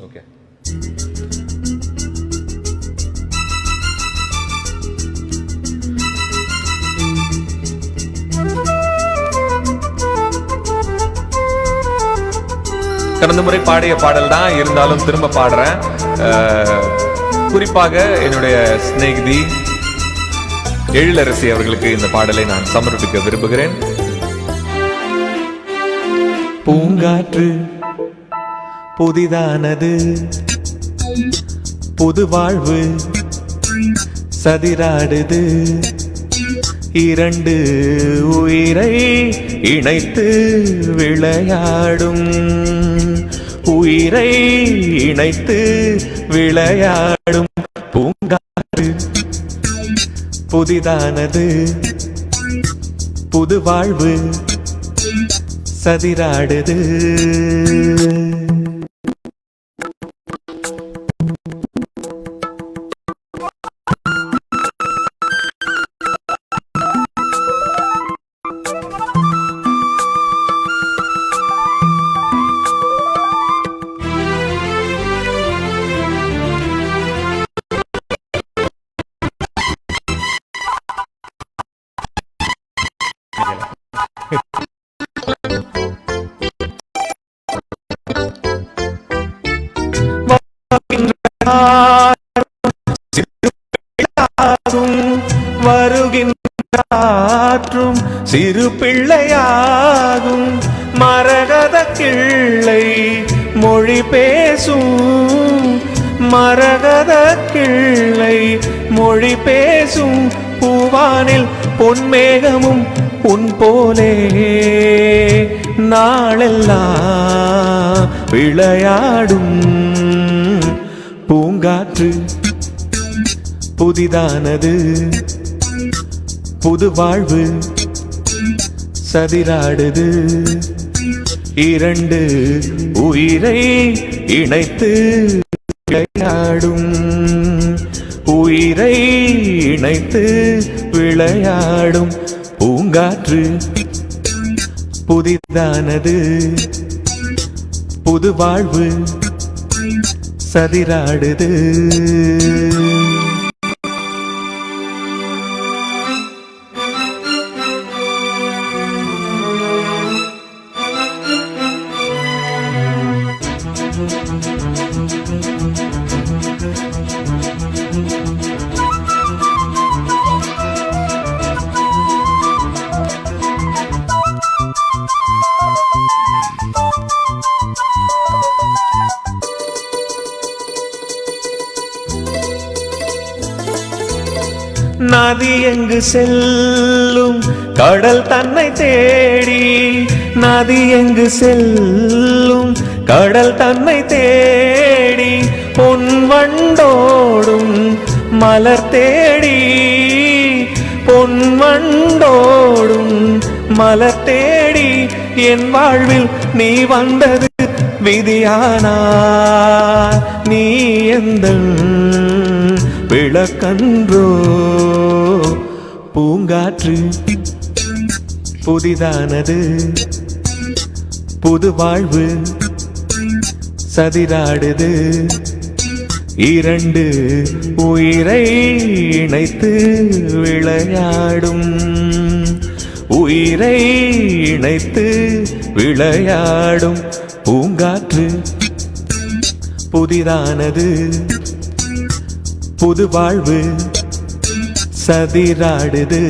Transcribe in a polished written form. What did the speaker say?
Okay. கடந்த முறை பாடிய பாடல் தான், இருந்தாலும் திரும்ப பாடுறேன். குறிப்பாக என்னுடைய சிநேகிதி எழிலரசி அவர்களுக்கு இந்த பாடலை நான் சமர்ப்பிக்க விரும்புகிறேன். பூங்காற்று புதிதானது, புது வாழ்வு சதிராடுது, இரண்டு உயிரை இணைத்து விளையாடும், உயிரை இணைத்து விளையாடும் பூங்காற்று புதிதானது, புது வாழ்வு சதிராடுது. வருகின்றாற்றும் சிறு பிள்ளையாகும், மரகத கிள்ளை மொழி பேசும், மரகத கிள்ளை மொழி பேசும், பூவானில் பொன்மேகமும் உன் போலே நாளெல்லாம் விளையாடும். பூங்காற்று புதிதானது, புது வாழ்வு சதிராடுது, இரண்டு உயிரை இணைத்து விளையாடும், உயிரை இணைத்து விளையாடும் பூங்காற்று புதிதானது, புது வாழ்வு சதிராடுது. நதி எங்கு செல்லும் கடல் தன்னை தேடி, நதி எங்கு செல்லும் கடல் தன்னை தேடி, பொன் வண்டோடும் மலர் தேடி, பொன் வண்டோடும் மலர் தேடி, என் வாழ்வில் நீ வந்தது விதியானா, நீ எந்தன் விளக்கன்றோ. பூங்காற்று புதிதானது, புது வாழ்வு சதிராடுது, இரண்டு உயிரை இணைத்து விளையாடும், உயிரை இணைத்து விளையாடும் பூங்காற்று புதிதானது, புது வாழ்வு சதிராடுது.